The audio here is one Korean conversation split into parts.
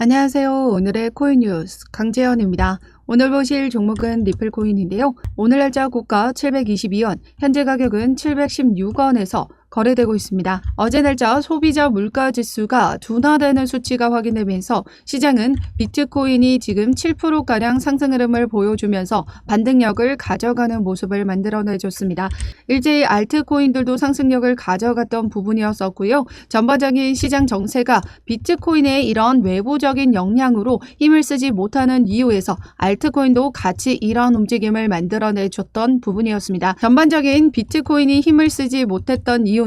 안녕하세요. 오늘의 코인 뉴스 강재현입니다. 오늘 보실 종목은 리플코인인데요. 오늘 날짜 고가 722원, 현재 가격은 716원에서 거래되고 있습니다. 어제 날짜 소비자 물가지수가 둔화되는 수치가 확인되면서 시장은 비트코인이 지금 7%가량 상승 흐름을 보여주면서 반등력을 가져가는 모습을 만들어내줬습니다. 일제히 알트코인들도 상승력을 가져갔던 부분이었었고요. 전반적인 시장 정세가 비트코인의 이런 외부적인 영향으로 힘을 쓰지 못하는 이유에서 알트코인도 같이 이런 움직임을 만들어내줬던 부분이었습니다. 전반적인 비트코인이 힘을 쓰지 못했던 이유는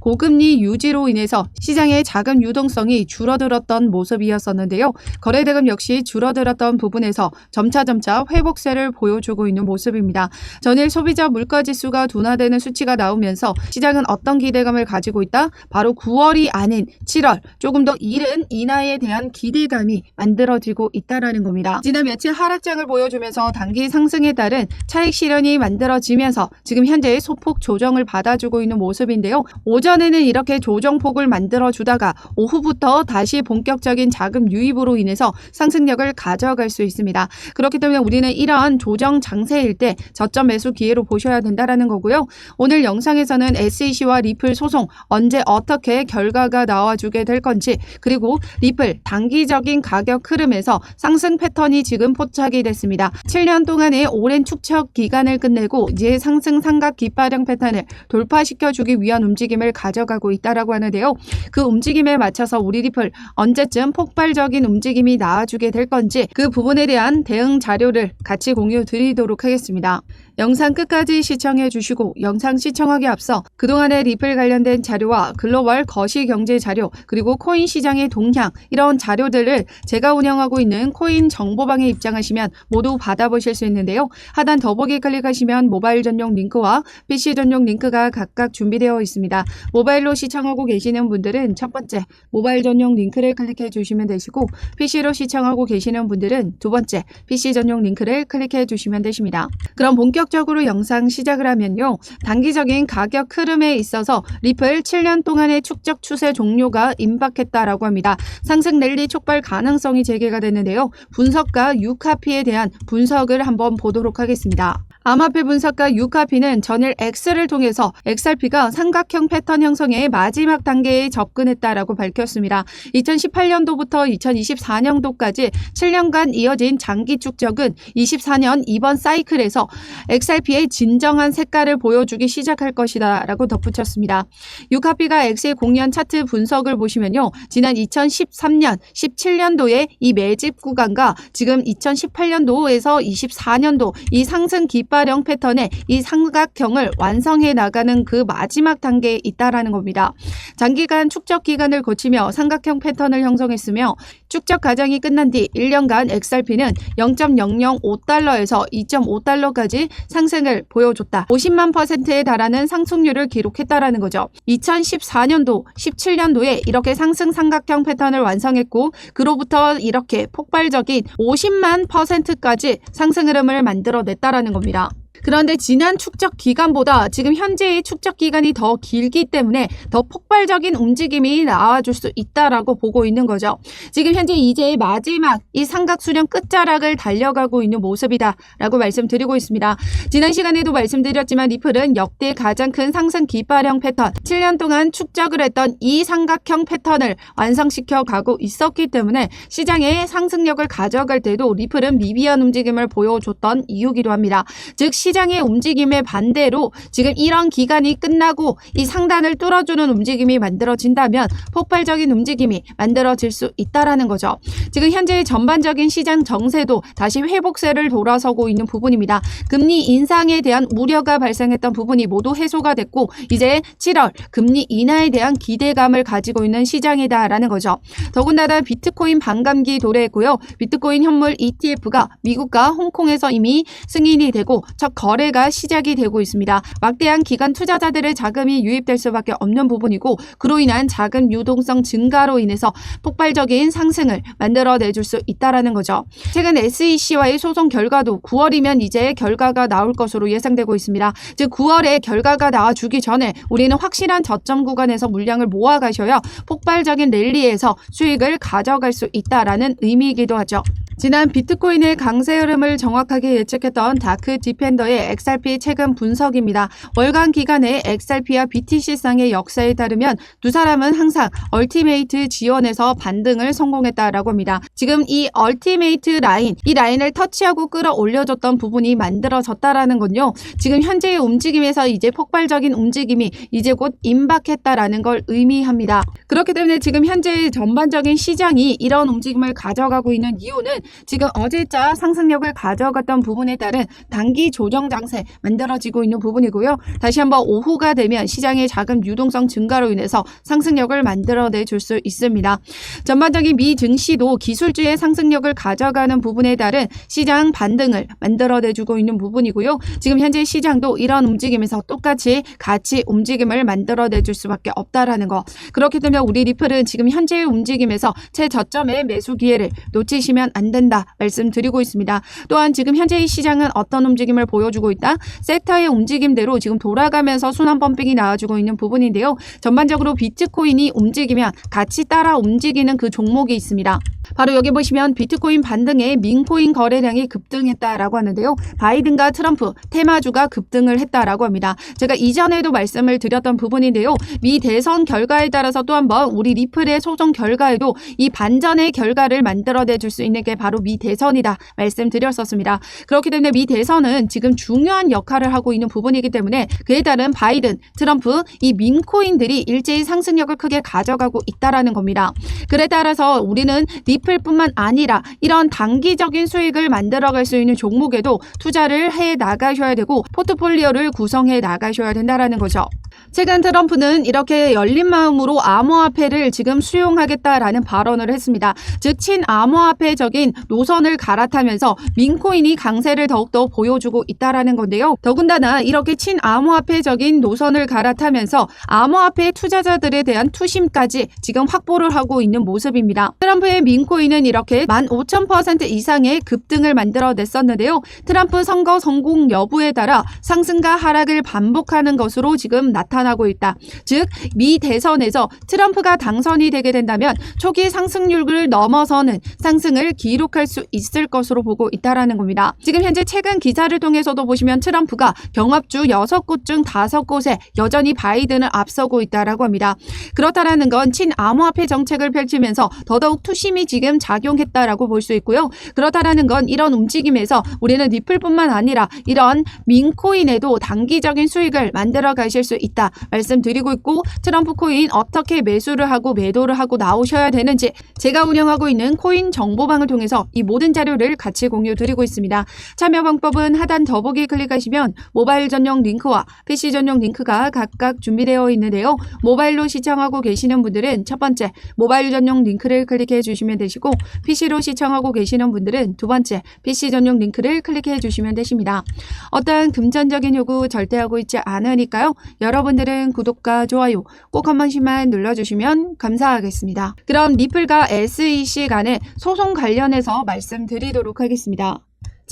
고금리 유지로 인해서 시장의 자금 유동성이 줄어들었던 모습이었었는데요. 거래대금 역시 줄어들었던 부분에서 점차 회복세를 보여주고 있는 모습입니다. 전일 소비자 물가지수가 둔화되는 수치가 나오면서 시장은 어떤 기대감을 가지고 있다? 바로 9월이 아닌 7월, 조금 더 이른 인하에 대한 기대감이 만들어지고 있다는 겁니다. 지난 며칠 하락장을 보여주면서 단기 상승에 따른 차익 실현이 만들어지면서 지금 현재 소폭 조정을 받아주고 있는 모습인데요. 오전에는 이렇게 조정폭을 만들어주다가 오후부터 다시 본격적인 자금 유입으로 인해서 상승력을 가져갈 수 있습니다. 그렇기 때문에 우리는 이러한 조정 장세일 때 저점 매수 기회로 보셔야 된다는 거고요. 오늘 영상에서는 SEC와 리플 소송 언제 어떻게 결과가 나와주게 될 건지, 그리고 리플 단기적인 가격 흐름에서 상승 패턴이 지금 포착이 됐습니다. 7년 동안의 오랜 축적 기간을 끝내고 이제 상승 삼각 깃발형 패턴을 돌파시켜주기 위한 움직임을 가져가고 있다라고 하는데요. 그 움직임에 맞춰서 우리 리플 언제쯤 폭발적인 움직임이 나와주게 될 건지 그 부분에 대한 대응 자료를 같이 공유 드리도록 하겠습니다. 영상 끝까지 시청해 주시고 영상 시청하기 앞서 그동안의 리플 관련된 자료와 글로벌 거시경제 자료, 그리고 코인 시장의 동향, 이런 자료들을 제가 운영하고 있는 코인 정보방에 입장하시면 모두 받아보실 수 있는데요. 하단 더보기 클릭하시면 모바일 전용 링크와 PC 전용 링크가 각각 준비되어 있습니다. 모바일로 시청하고 계시는 분들은 첫 번째 모바일 전용 링크를 클릭해 주시면 되시고, PC로 시청하고 계시는 분들은 두 번째 PC 전용 링크를 클릭해 주시면 되십니다. 그럼 본격적으로 영상 시작을 하면요. 단기적인 가격 흐름에 있어서 리플 7년 동안의 축적 추세 종료가 임박했다라고 합니다. 상승 랠리 촉발 가능성이 제기가 됐는데요. 분석가 유카피에 대한 분석을 한번 보도록 하겠습니다. 암호화폐 분석가 유카피는 전일 X를 통해서 XRP가 삼각형 패턴 형성의 마지막 단계에 접근했다라고 밝혔습니다. 2018년도부터 2024년도까지 7년간 이어진 장기 축적은 24년 이번 사이클에서 XRP의 진정한 색깔을 보여주기 시작할 것이다 라고 덧붙였습니다. 유카피가 X의 공연 차트 분석을 보시면요. 지난 2013년, 17년도의 이 매집 구간과 지금 2018년도에서 24년도 이 상승 깃발형 패턴의 이 삼각형을 완성해 나가는 그 마지막 단계에 있다라는 겁니다. 장기간 축적 기간을 거치며 삼각형 패턴을 형성했으며 축적 과정이 끝난 뒤 1년간 XRP는 0.005달러에서 2.5달러까지 상승을 보여줬다. 50만 %에 달하는 상승률을 기록했다라는 거죠. 2014년도, 17년도에 이렇게 상승 삼각형 패턴을 완성했고, 그로부터 이렇게 폭발적인 50만 %까지 상승 흐름을 만들어냈다라는 겁니다. 그런데 지난 축적 기간보다 지금 현재의 축적 기간이 더 길기 때문에 더 폭발적인 움직임이 나와줄 수 있다라고 보고 있는 거죠. 지금 현재 이제 마지막 이 삼각 수렴 끝자락을 달려가고 있는 모습이다라고 말씀드리고 있습니다. 지난 시간에도 말씀드렸지만 리플은 역대 가장 큰 상승 깃발형 패턴, 7년 동안 축적을 했던 이 삼각형 패턴을 완성시켜 가고 있었기 때문에 시장의 상승력을 가져갈 때도 리플은 미비한 움직임을 보여줬던 이유기도 합니다. 즉 시장의 움직임에 반대로 지금 이런 기간이 끝나고 이 상단을 뚫어주는 움직임이 만들어진다면 폭발적인 움직임이 만들어질 수 있다라는 거죠. 지금 현재 전반적인 시장 정세도 다시 회복세를 돌아서고 있는 부분입니다. 금리 인상에 대한 우려가 발생했던 부분이 모두 해소가 됐고, 이제 7월 금리 인하에 대한 기대감을 가지고 있는 시장이다라는 거죠. 더군다나 비트코인 반감기 도래했고요. 비트코인 현물 ETF가 미국과 홍콩에서 이미 승인이 되고 첫 거래가 시작이 되고 있습니다. 막대한 기관 투자자들의 자금이 유입될 수밖에 없는 부분이고 그로 인한 자금 유동성 증가로 인해서 폭발적인 상승을 만들어내줄 수 있다라는 거죠. 최근 SEC와의 소송 결과도 9월이면 이제 결과가 나올 것으로 예상되고 있습니다. 즉 9월에 결과가 나와주기 전에 우리는 확실한 저점 구간에서 물량을 모아가셔야 폭발적인 랠리에서 수익을 가져갈 수 있다라는 의미이기도 하죠. 지난 비트코인의 강세 흐름을 정확하게 예측했던 다크 디펜더의 XRP 최근 분석입니다. 월간 기간의 XRP와 BTC상의 역사에 따르면 두 사람은 항상 얼티메이트 지원에서 반등을 성공했다라고 합니다. 지금 이 얼티메이트 라인, 이 라인을 터치하고 끌어올려줬던 부분이 만들어졌다라는 건요. 지금 현재의 움직임에서 이제 폭발적인 움직임이 이제 곧 임박했다라는 걸 의미합니다. 그렇기 때문에 지금 현재의 전반적인 시장이 이런 움직임을 가져가고 있는 이유는 지금 어제자 상승력을 가져갔던 부분에 따른 단기 조정 장세 만들어지고 있는 부분이고요. 다시 한번 오후가 되면 시장의 자금 유동성 증가로 인해서 상승력을 만들어내 줄 수 있습니다. 전반적인 미 증시도 기술주의 상승력을 가져가는 부분에 따른 시장 반등을 만들어내주고 있는 부분이고요. 지금 현재 시장도 이런 움직임에서 똑같이 같이 움직임을 만들어내 줄 수밖에 없다라는 거. 그렇기 때문에 우리 리플은 지금 현재의 움직임에서 최저점의 매수 기회를 놓치시면 안 된다 말씀드리고 있습니다. 또한 지금 현재의 시장은 어떤 움직임을 보여주고 있다? 섹터의 움직임대로 지금 돌아가면서 순환 펌핑이 나와주고 있는 부분인데요. 전반적으로 비트코인이 움직이면 같이 따라 움직이는 그 종목이 있습니다. 바로 여기 보시면 비트코인 반등에 민코인 거래량이 급등했다라고 하는데요. 바이든과 트럼프, 테마주가 급등을 했다라고 합니다. 제가 이전에도 말씀을 드렸던 부분인데요. 미 대선 결과에 따라서 또 한번 우리 리플의 소송 결과에도 이 반전의 결과를 만들어내 줄 수 있는 게 바로 미 대선이다 말씀드렸었습니다. 그렇기 때문에 미 대선은 지금 중요한 역할을 하고 있는 부분이기 때문에 그에 따른 바이든, 트럼프, 이 민코인들이 일제히 상승력을 크게 가져가고 있다라는 겁니다. 그에 따라서 우리는 리플뿐만 아니라 이런 단기적인 수익을 만들어갈 수 있는 종목에도 투자를 해 나가셔야 되고 포트폴리오를 구성해 나가셔야 된다라는 거죠. 최근 트럼프는 이렇게 열린 마음으로 암호화폐를 지금 수용하겠다라는 발언을 했습니다. 즉 친암호화폐적인 노선을 갈아타면서 민코인이 강세를 더욱더 보여주고 있다라는 건데요. 더군다나 이렇게 친암호화폐적인 노선을 갈아타면서 암호화폐 투자자들에 대한 투심까지 지금 확보를 하고 있는 모습입니다. 트럼프의 민코인은 이렇게 15,000% 이상의 급등을 만들어냈었는데요. 트럼프 선거 성공 여부에 따라 상승과 하락을 반복하는 것으로 지금 나타나고 있다. 즉 미 대선에서 트럼프가 당선이 되게 된다면 초기 상승률을 넘어서는 상승을 기록할 수 있을 것으로 보고 있다라는 겁니다. 지금 현재 최근 기사를 통해서도 보시면 트럼프가 경합주 6곳 중 5곳에 여전히 바이든을 앞서고 있다라고 합니다. 그렇다라는 건 친암호화폐 정책을 펼치면서 더더욱 투심이 지금 작용했다라고 볼 수 있고요. 그렇다라는 건 이런 움직임에서 우리는 리플뿐만 아니라 이런 민코인에도 단기적인 수익을 만들어 가실 수 있다 말씀드리고 있고 트럼프 코인 어떻게 매수를 하고 매도를 하고 나오셔야 되는지 제가 운영하고 있는 코인 정보방을 통해서 이 모든 자료를 같이 공유 드리고 있습니다. 참여 방법은 하단 더보기 클릭하시면 모바일 전용 링크와 PC 전용 링크가 각각 준비되어 있는데요. 모바일로 시청하고 계시는 분들은 첫 번째 모바일 전용 링크를 클릭해 주시면 되시고 PC로 시청하고 계시는 분들은 두 번째 PC 전용 링크를 클릭해 주시면 되십니다. 어떠한 금전적인 요구 절대 하고 있지 않으니까요. 여러분들은 구독과 좋아요 꼭 한 번씩만 눌러주시면 감사하겠습니다. 그럼 리플과 SEC 간의 소송 관련해서 말씀드리도록 하겠습니다.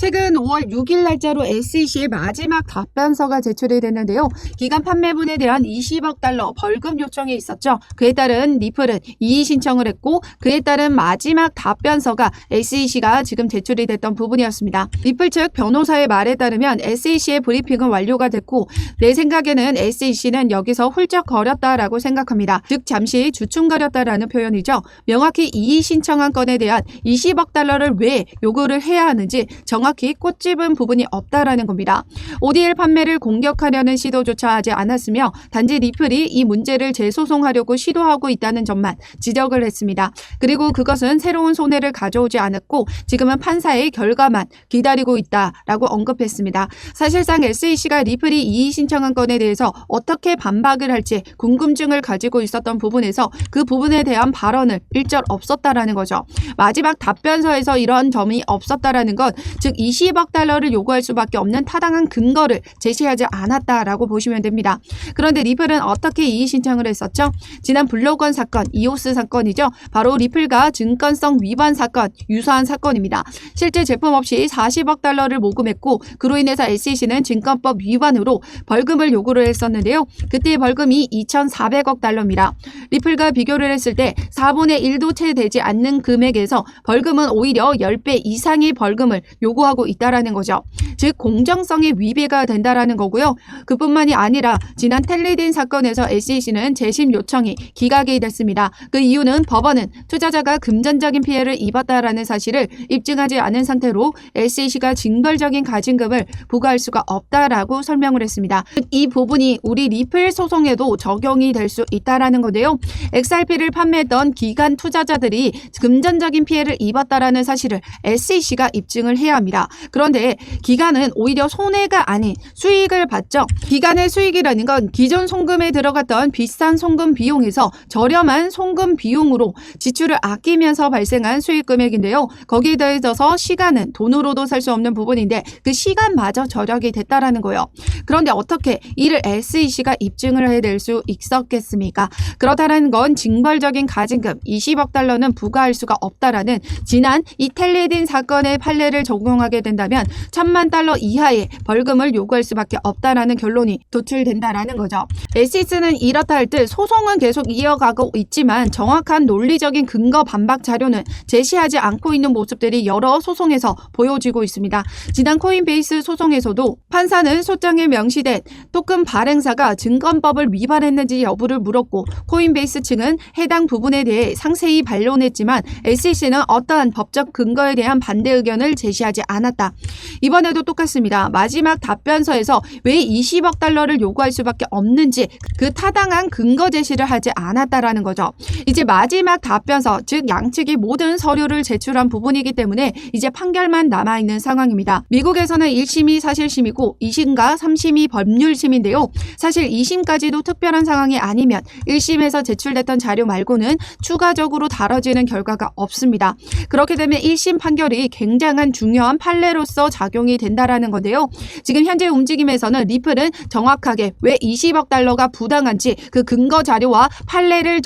최근 5월 6일 날짜로 SEC의 마지막 답변서가 제출이 됐는데요. 기간 판매분에 대한 20억 달러 벌금 요청이 있었죠. 그에 따른 리플은 이의 신청을 했고 그에 따른 마지막 답변서가 SEC가 지금 제출이 됐던 부분이었습니다. 리플 측 변호사의 말에 따르면 SEC의 브리핑은 완료가 됐고 내 생각에는 SEC는 여기서 훌쩍거렸다라고 생각합니다. 즉 잠시 주춤거렸다라는 표현이죠. 명확히 이의 신청한 건에 대한 20억 달러를 왜 요구를 해야 하는지 정확히 꽃집은 부분이 없다라는 겁니다. ODL 판매를 공격하려는 시도조차 하지 않았으며 단지 리플이 이 문제를 재소송하려고 시도하고 있다는 점만 지적을 했습니다. 그리고 그것은 새로운 손해를 가져오지 않았고 지금은 판사의 결과만 기다리고 있다라고 언급했습니다. 사실상 SEC가 리플이 이의 신청한 건에 대해서 어떻게 반박을 할지 궁금증을 가지고 있었던 부분에서 그 부분에 대한 발언을 일절 없었다라는 거죠. 마지막 답변서에서 이런 점이 없었다라는 것, 즉 20억 달러를 요구할 수밖에 없는 타당한 근거를 제시하지 않았다라고 보시면 됩니다. 그런데 리플은 어떻게 이의 신청을 했었죠? 지난 블록원 사건, 이오스 사건이죠. 바로 리플과 증권성 위반 사건, 유사한 사건입니다. 실제 제품 없이 40억 달러를 모금했고 그로 인해서 SEC는 증권법 위반으로 벌금을 요구를 했었는데요. 그때의 벌금이 2,400억 달러입니다. 리플과 비교를 했을 때 4분의 1도 채 되지 않는 금액에서 벌금은 오히려 10배 이상의 벌금을 요구하고 있다라는 거죠. 즉 공정성의 위배가 된다라는 거고요. 그뿐만이 아니라 지난 텔레딘 사건에서 SEC는 재심 요청이 기각이 됐습니다. 그 이유는 법원은 투자자가 금전적인 피해를 입었다라는 사실을 입증하지 않은 상태로 SEC가 징벌적인 가징금을 부과할 수가 없다라고 설명을 했습니다. 이 부분이 우리 리플 소송에도 적용이 될 수 있다라는 건데요. XRP를 판매했던 기관 투자자들이 금전적인 피해를 입었다라는 사실을 SEC가 입증을 해야 합니다. 그런데 기관은 오히려 손해가 아닌 수익을 받죠. 기관의 수익이라는 건 기존 송금에 들어갔던 비싼 송금 비용에서 저렴한 송금 비용으로 지출을 아끼면서 발생한 수익 금액인데요. 거기에 더해져서 시간은 돈으로도 살 수 없는 부분인데 그 시간마저 절약이 됐다라는 거예요. 그런데 어떻게 이를 SEC가 입증을 해낼 수 있었겠습니까? 그렇다는 건 징벌적인 가징금 20억 달러는 부과할 수가 없다라는 지난 이 텔레딘 사건의 판례를 적용하게 된다면 1,000만 달러 이하의 벌금을 요구할 수밖에 없다라는 결론이 도출된다라는 거죠. SEC는 이렇다 할 듯 소송은 계속 이어가고 있지만 정확한 논리적인 근거 반박 자료는 제시하지 않고 있는 모습들이 여러 소송에서 보여지고 있습니다. 지난 코인베이스 소송에서도 판사는 소장에 명시된 토큰 발행사가 증권법을 위반했는지 여부를 물었고 코인베이스 측은 해당 부분에 대해 상세히 반론했지만 SEC는 어떠한 법적 근거에 대한 반대 의견을 제시하지 않았다. 이번에도 똑같습니다. 마지막 답변서에서 왜 20억 달러를 요구할 수밖에 없는지 그 타당한 근거 제시를 하지 않았다라는 거죠. 이제 마지막 답변서, 즉 양측이 모든 서류를 제출한 부분이기 때문에 이제 판결만 남아있는 상황입니다. 미국에서는 1심이 사실심이고 2심과 3심이 법률심인데요. 사실 2심까지도 특별한 상황이 아니면 1심에서 제출됐던 자료 말고는 추가적으로 다뤄지는 결과가 없습니다. 그렇게 되면 1심 판결이 굉장한 중요한 판례로서 작용이 된다라는 건데요. 지금 현재 움직임에서는 리플은 정확하게 왜 20억 달러가 부당한지 그 근거 자료와 판례를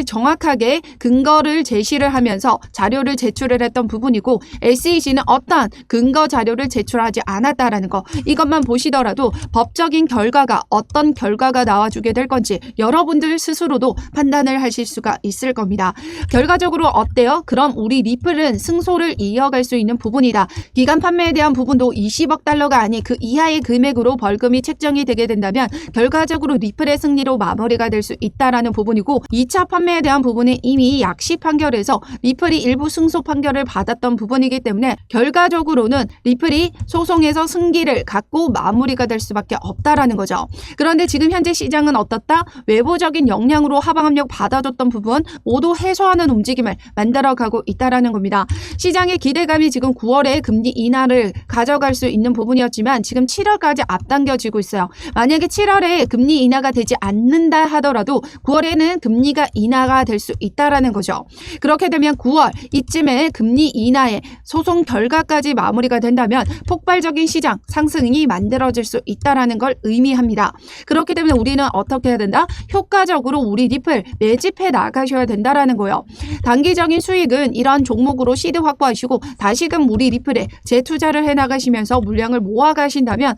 정확하게 근거를 제시를 하면서 자료를 제출을 했던 부분이고 SEC는 어떠한 근거 자료를 제출하지 않았다라는 거, 이것만 보시더라도 법적인 결과가 어떤 결과가 나와주게 될 건지 여러분들 스스로도 판단을 하실 수가 있을 겁니다. 결과적으로 어때요? 그럼 우리 리플은 승소를 이어갈 수 있는 부분이다. 기간 판매에 대한 부분도 20억 달러가 아닌 그 이하의 금액으로 벌금이 책정이 되게 된다면 결과적으로 리플의 승리로 마무리가 될 수 있다라는 부분이고 2차 판매에 대한 부분은 이미 약식 판결에서 리플이 일부 승소 판결을 받았던 부분이기 때문에 결과적으로는 리플이 소송에서 승기를 갖고 마무리가 될 수밖에 없다라는 거죠. 그런데 지금 현재 시장은 어떻다? 외부적인 영향으로 하방압력 받아줬던 부분 모두 해소하는 움직임을 만들어가고 있다라는 겁니다. 시장의 기대감이 지금 9월에 금리 인하를 가져갈 수 있는 부분이었지만 지금 7월까지 앞당겨지고 있어요. 만약에 7월에 금리 인하가 되지 않는다 하더라도 9월에는 금리가 인하가 될 수 있다라는 거죠. 그렇게 되면 9월 이쯤에 금리 인하의 소송 결과까지 마무리가 된다면 폭발적인 시장 상승이 만들어질 수 있다라는 걸 의미합니다. 그렇기 때문에 우리는 어떻게 해야 된다? 효과적으로 우리 리플 매집해 나가셔야 된다라는 거예요. 단기적인 수익은 이러한 종목으로 시드 확보하시고 다시금 우리 리플에 재투자를 해 나가시면서 물량을 모아 가신다면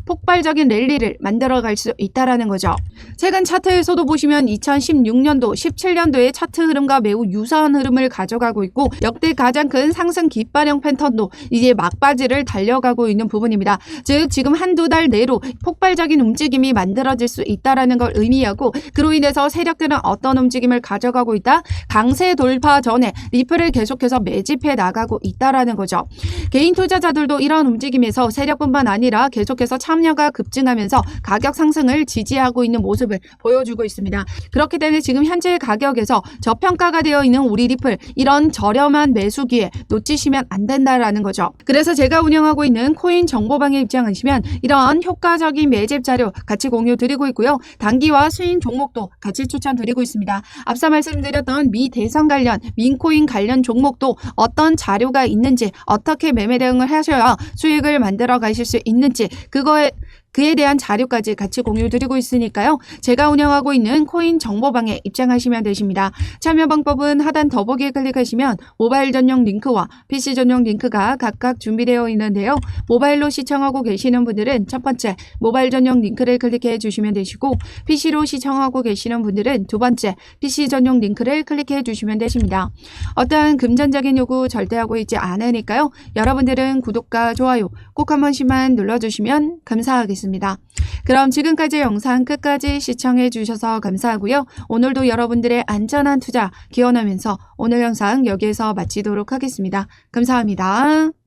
폭발적인 랠리를 만들어갈 수 있다라는 거죠. 최근 차트에서도 보시면 2016년도, 17년도의 차트 흐름과 매우 유사한 흐름을 가져가고 있고 역대 가장 큰 상승 깃발형 패턴도 이제 막바지를 달려가고 있는 부분입니다. 즉 지금 한두 달 내로 폭발적인 움직임이 만들어질 수 있다는 걸 의미하고 그로 인해서 세력들은 어떤 움직임을 가져가고 있다? 강세 돌파 전에 리플을 계속해서 매집해 나가고 있다는 거죠. 개인 투자자들도 이런 움직임에서 세력뿐만 아니라 계속해서 참여가 급증하면서 가격 상승을 지지하고 있는 모습을 보여주고 있습니다. 그렇기 그렇기 때문에 지금 현재 가격에서 저평가가 되어 있는 우리 리플 이런 저렴한 매수 기회 놓치시면 안 된다라는 거죠. 그래서 제가 운영하고 있는 코인 정보방에 입장하시면 이런 효과적인 매집 자료 같이 공유 드리고 있고요. 단기와 스윙 종목도 같이 추천드리고 있습니다. 앞서 말씀드렸던 미 대선 관련 민코인 관련 종목도 어떤 자료가 있는지 어떻게 매매 대응을 하셔야 수익을 만들어 가실 수 있는지 그에 대한 자료까지 같이 공유 드리고 있으니까요. 제가 운영하고 있는 코인 정보방에 입장하시면 되십니다. 참여 방법은 하단 더보기에 클릭하시면 모바일 전용 링크와 PC 전용 링크가 각각 준비되어 있는데요. 모바일로 시청하고 계시는 분들은 첫 번째 모바일 전용 링크를 클릭해 주시면 되시고 PC로 시청하고 계시는 분들은 두 번째 PC 전용 링크를 클릭해 주시면 되십니다. 어떠한 금전적인 요구 절대 하고 있지 않으니까요. 여러분들은 구독과 좋아요 꼭 한 번씩만 눌러주시면 감사하겠습니다. 그럼 지금까지 영상 끝까지 시청해 주셔서 감사하고요. 오늘도 여러분들의 안전한 투자 기원하면서 오늘 영상 여기에서 마치도록 하겠습니다. 감사합니다.